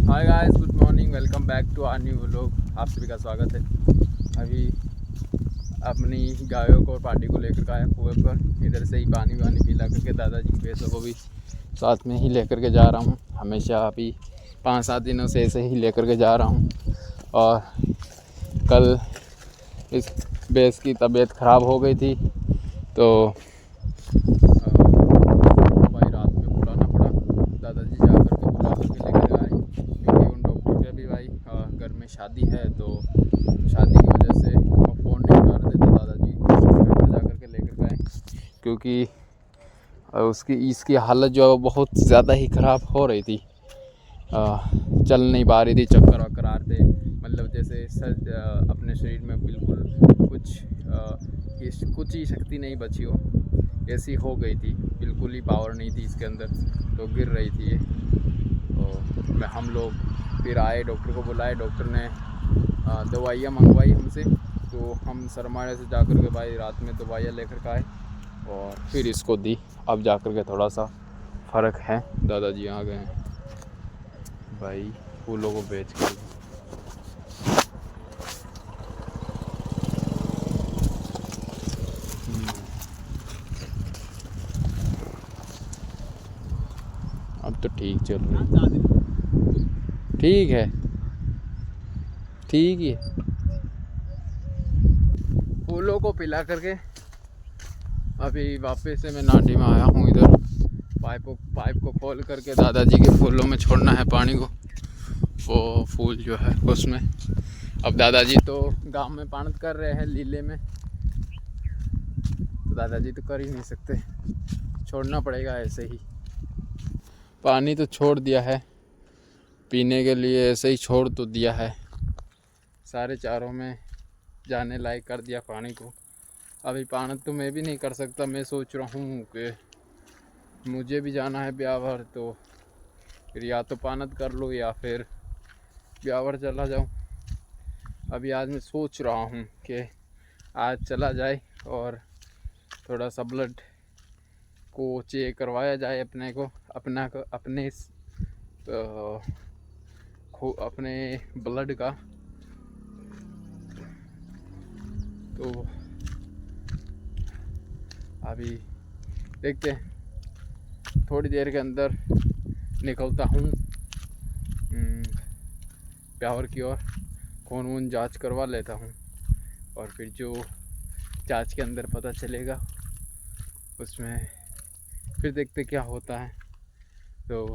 Hi guys, good morning, welcome back to our new vlog. आप सभी का स्वागत है। अभी अपनी गायों को और पार्टी को लेकर आया कुएं पर। इधर से ही पानी वानी पिला करके दादाजी की भैंसों को भी साथ में ही लेकर के जा रहा हूँ। हमेशा अभी 5-7 दिनों से ऐसे ही लेकर के जा रहा हूँ। और कल इस भैंस की तबीयत ख़राब हो गई थी तो भाई रात में बुलाना पड़ा। दादाजी जा कर के बुला करके लेकर आए, क्योंकि उन डॉक्टर के भी भाई घर में शादी है, तो शादी की वजह से फ़ोन नहीं उठा रहे थे। तो दादाजी घर पर जा कर के लेकर गए, क्योंकि इसकी हालत जो है वो बहुत ज़्यादा ही ख़राब हो रही थी। चल नहीं पा रही थी, चक्कर वक्कर आ रहे थे, मतलब जैसे अपने शरीर में बिल्कुल कुछ ही शक्ति नहीं बची हो, ऐसी हो गई थी। बिल्कुल ही पावर नहीं थी इसके अंदर, तो गिर रही थी ये। तो हम लोग फिर आए, डॉक्टर को बुलाए। डॉक्टर ने दवाइयाँ मंगवाई हमसे, तो हम सरमाड़े से जा कर के भाई रात में दवाइयाँ लेकर के आए और फिर इसको दी। अब जा कर के थोड़ा सा फ़र्क है। दादाजी आ गए हैं भाई फूलों को बेच कर। अब तो ठीक चल रही, ठीक है, ठीक ही है। फूलों को पिला करके अभी वापस से मैं नाटी में आया हूँ। इधर पाइप को खोल करके दादाजी के फूलों में छोड़ना है पानी को, वो फूल जो है उसमें। अब दादाजी तो गांव में पानत कर रहे हैं लीले में, तो दादाजी तो कर ही नहीं सकते, छोड़ना पड़ेगा ऐसे ही। पानी तो छोड़ दिया है पीने के लिए, ऐसे ही छोड़ तो दिया है, सारे चारों में जाने लायक कर दिया पानी को। अभी पानत तो मैं भी नहीं कर सकता। मैं सोच रहा हूँ कि मुझे भी जाना है ब्यावर, तो फिर या तो पानत कर लो या फिर ब्यावर चला जाऊँ। अभी आज मैं सोच रहा हूँ कि आज चला जाए और थोड़ा सा ब्लड को चेक करवाया जाए अपने ब्लड का। तो अभी देखते हैं, थोड़ी देर के अंदर निकलता हूँ ब्यावर की ओर। खून जांच करवा लेता हूँ और फिर जो जांच के अंदर पता चलेगा उसमें फिर देखते क्या होता है। तो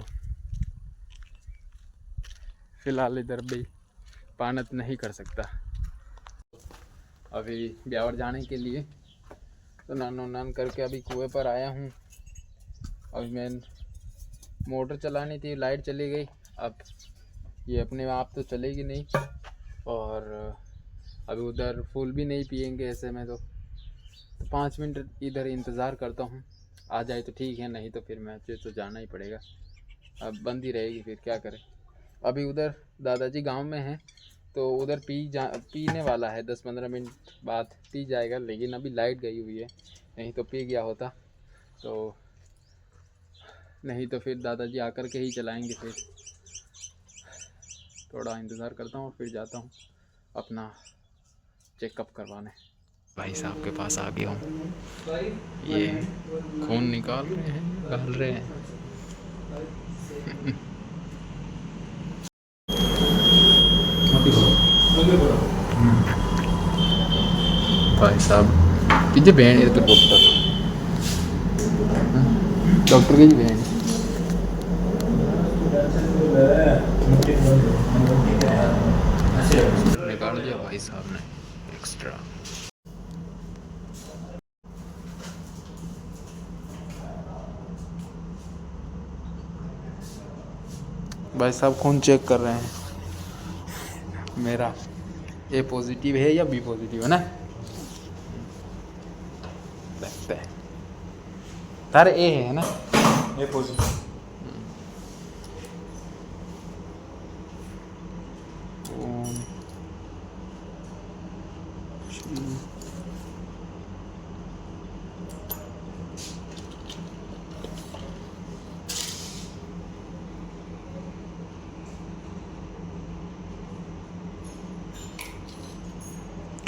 फ़िलहाल इधर भी पानत नहीं कर सकता। अभी ब्यावर जाने के लिए तो नान करके अभी कुएं पर आया हूँ। अभी मैं मोटर चलानी थी, लाइट चली गई। अब ये अपने आप तो चलेगी नहीं, और अभी उधर फूल भी नहीं पिएंगे ऐसे में। तो 5 मिनट इधर इंतज़ार करता हूँ, आ जाए तो ठीक है, नहीं तो फिर मुझे तो जाना ही पड़ेगा। अब बंद ही रहेगी, फिर क्या करें। अभी उधर दादाजी गांव में हैं, तो उधर पीने वाला है, 10-15 मिनट बाद पी जाएगा। लेकिन अभी लाइट गई हुई है, नहीं तो पी गया होता। तो नहीं तो फिर दादाजी आकर के ही चलाएंगे। फिर थोड़ा इंतज़ार करता हूँ, फिर जाता हूँ अपना चेकअप करवाने। भाई साहब के पास आ गया हूँ। ये खून निकाल रहे हैं, डाल रहे हैं। भाई साहब पीछे बहन है तो डॉक्टर की बहन निकाल दिया भाई साहब ने एक्स्ट्रा। भाई साहब खून चेक कर रहे हैं मेरा, ए पॉजिटिव है या बी पॉजिटिव है ना, देखते हैं। तारे ए है ना, ए पॉजिटिव।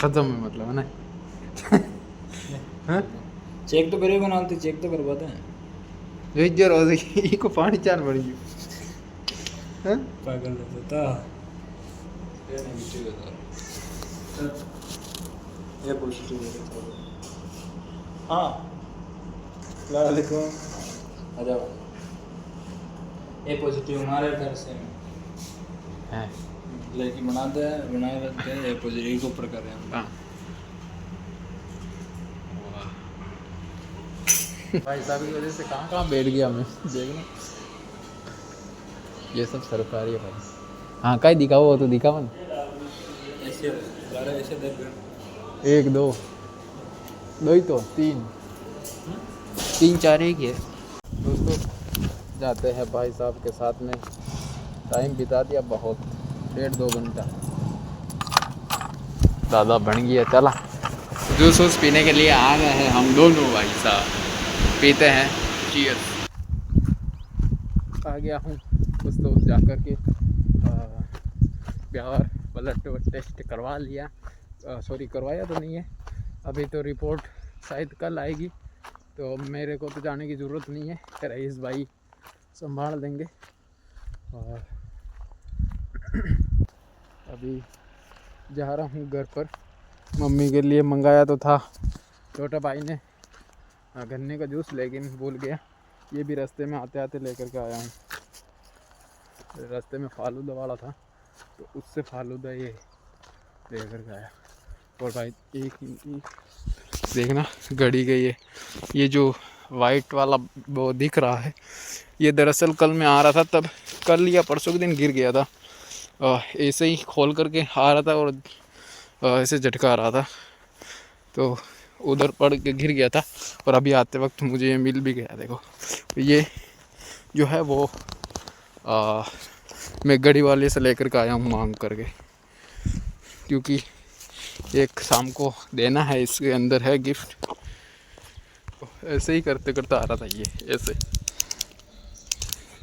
खत्म है मतलब है ना। हाँ चेक तो करे बनाते, चेक तो करवाते हैं। जो इज्जत हो गई को पानी चार पड़ी गई। हाँ पागल नहीं होता ये नेगेटिव है ये पॉजिटिव है। हाँ अस्सलाम वालेकुम आ जाओ। ये पॉजिटिव हमारे घर से है लेकिन बनाते हैं बनाए रखते हैं। ये पॉजिटिव को ऊपर कर रहे हैं। हाँ भाई साहब की वजह से कहाँ कहाँ बैठ गया मैं देखना। ये सब सरकारी है भाई। हाँ कहीं दिखा वो तो दिखा मन ऐसे ऐसे देख 1 2 2 ही तो 3 3 4 एक ही है। दोस्तों जाते हैं भाई साहब के साथ में। टाइम बिता दिया बहुत 1.5-2 घंटा। दादा बन गया चला। जूस वूस पीने के लिए आ गए हैं हम दोनों भाई साहब। पीते हैं चीयर्स। आ गया हूँ कुछ तो जा कर के बिहार ब्लड टेस्ट करवा लिया। सॉरी करवाया तो नहीं है अभी तो। रिपोर्ट शायद कल आएगी तो मेरे को तो जाने की ज़रूरत नहीं है। रईस भाई संभाल देंगे। और अभी जा रहा हूँ घर पर। मम्मी के लिए मंगाया तो था छोटा भाई ने गन्ने का जूस लेकिन भूल गया। ये भी रास्ते में आते आते लेकर के आया हूँ। रास्ते में फालूदा वाला था तो उससे फालूदा ये लेकर के आया। और भाई एक देखना घड़ी गई है। ये जो वाइट वाला वो दिख रहा है ये दरअसल कल मैं आ रहा था तब कल या परसों के दिन गिर गया था। ऐसे ही खोल करके आ रहा था और ऐसे झटका आ रहा था तो उधर पड़ के गिर गया था। और अभी आते वक्त मुझे ये मिल भी गया। देखो तो ये जो है वो मैं गड़ी वाले से लेकर के आया हूँ मांग करके क्योंकि एक शाम को देना है। इसके अंदर है गिफ्ट। ऐसे ही करते करते आ रहा था ये ऐसे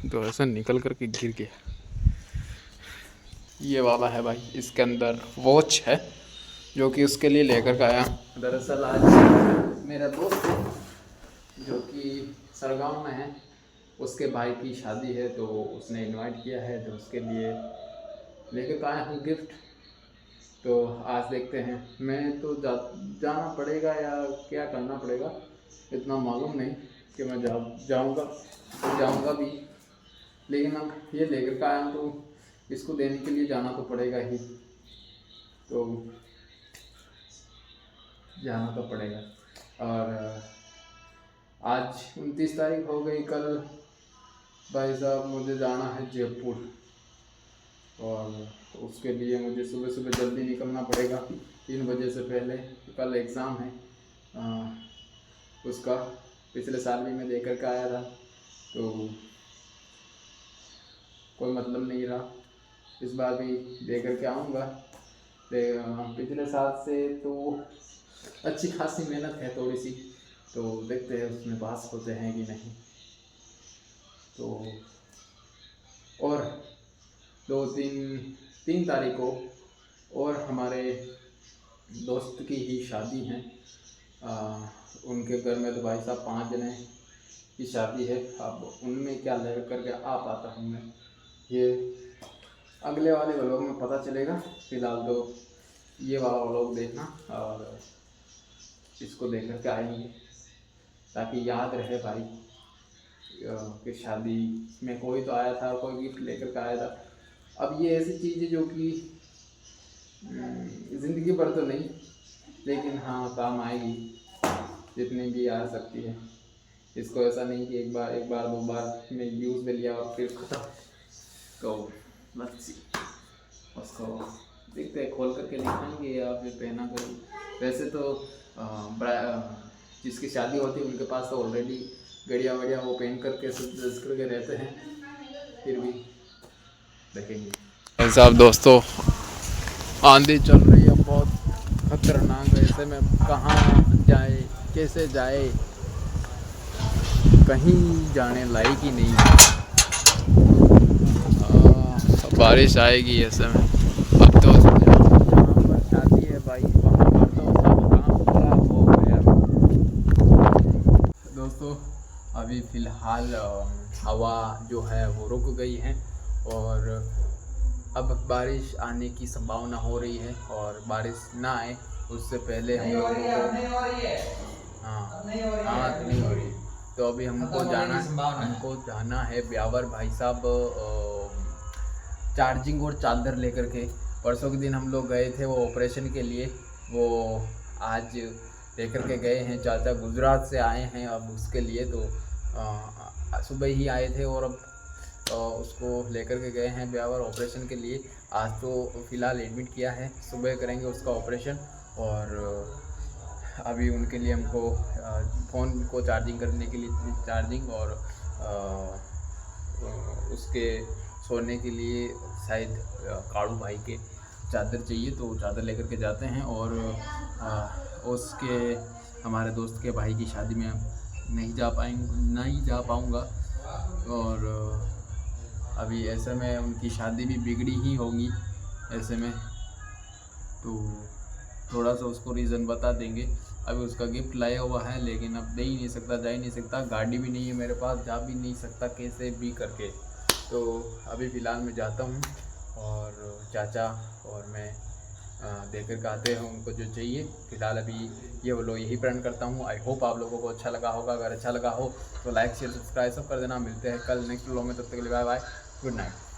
तो ऐसे निकल करके गिर गया। ये वाला है भाई। इसके अंदर वॉच है जो कि उसके लिए लेकर के आया। दरअसल आज मेरा दोस्त है जो कि सरगांव में है उसके भाई की शादी है तो उसने इनवाइट किया है तो उसके लिए लेकर के आया हूँ गिफ्ट। तो आज देखते हैं। मैं तो जाना पड़ेगा या क्या करना पड़ेगा इतना मालूम नहीं कि मैं जाऊँगा भी। लेकिन अब ये लेकर के आया तो इसको देने के लिए जाना तो पड़ेगा ही। तो जाना तो पड़ेगा। और आज 29 तारीख हो गई। कल भाई साहब मुझे जाना है जयपुर और उसके लिए मुझे सुबह सुबह जल्दी निकलना पड़ेगा 3 बजे से पहले। कल एग्ज़ाम है उसका। पिछले साल भी मैं देकर के आया था तो कोई मतलब नहीं रहा। इस बार भी देकर के आऊँगा। पिछले साल से तो अच्छी खासी मेहनत है थोड़ी सी तो देखते हैं उसमें पास होते हैं कि नहीं। तो और 3 तारीख को और हमारे दोस्त की ही शादी है। उनके घर में तो भाई साहब 5 जने की शादी है। अब उनमें क्या ले करके आ पाता हूँ मैं ये अगले वाले व्लॉग में पता चलेगा। फ़िलहाल तो ये वाला व्लॉग देखना और इसको देख कर के आएंगे ताकि याद रहे भाई कि शादी में कोई तो आया था कोई गिफ्ट लेकर के आया था। अब ये ऐसी चीज़ है जो कि ज़िंदगी भर तो नहीं लेकिन हाँ काम आएगी जितनी भी आ सकती है। इसको ऐसा नहीं कि एक बार 2 बार में यूज़ में लिया और फिर ख़त्म। तो लेट्स सी उसको देखते हैं खोल करके दिखाएंगे या फिर पहना कर। वैसे तो जिसकी शादी होती है उनके पास तो ऑलरेडी गड़िया वड़िया वो पहन करके सज करके रहते हैं। फिर भी देखेंगे। साहब दोस्तों आंधी चल रही है बहुत खतरनाक। ऐसे में कहाँ जाए कैसे जाए कहीं जाने लायक ही नहीं है। बारिश आएगी ऐसे में। अब तो जहाँ पर शादी है भाई वहाँ अभी फ़िलहाल हवा जो है वो रुक गई है और अब बारिश आने की संभावना हो रही है और बारिश ना आए उससे पहले हम लोगों को हाँ नहीं हो रही। तो अभी हमको जाना है ब्यावर भाई साहब चार्जिंग और चादर लेकर के। परसों के दिन हम लोग गए थे वो ऑपरेशन के लिए, वो आज लेकर के गए हैं। चाचा गुजरात से आए हैं अब उसके लिए, तो सुबह ही आए थे और अब उसको लेकर के गए हैं ब्यावर ऑपरेशन के लिए। आज तो फ़िलहाल एडमिट किया है, सुबह करेंगे उसका ऑपरेशन। और अभी उनके लिए हमको फ़ोन को चार्जिंग करने के लिए चार्जिंग और उसके सोने के लिए शायद काड़ू भाई के चादर चाहिए, तो चादर लेकर के जाते हैं। और उसके हमारे दोस्त के भाई की शादी में नहीं जा पाऊँगा और अभी ऐसे में उनकी शादी भी बिगड़ी ही होगी ऐसे में, तो थोड़ा सा उसको रीज़न बता देंगे। अभी उसका गिफ्ट लाया हुआ है लेकिन अब दे ही नहीं सकता, जा ही नहीं सकता, गाड़ी भी नहीं है मेरे पास, जा भी नहीं सकता कैसे भी करके। तो अभी फ़िलहाल मैं जाता हूँ और चाचा और मैं देकर के आते हैं उनको जो चाहिए। फ़िलहाल अभी ये व्लॉग यही प्लान करता हूँ। आई होप आप लोगों को अच्छा लगा होगा। अगर अच्छा लगा हो तो लाइक शेयर सब्सक्राइब सब कर देना। मिलते हैं कल नेक्स्ट व्लॉग में, तब तक के लिए बाय बाय, गुड नाइट।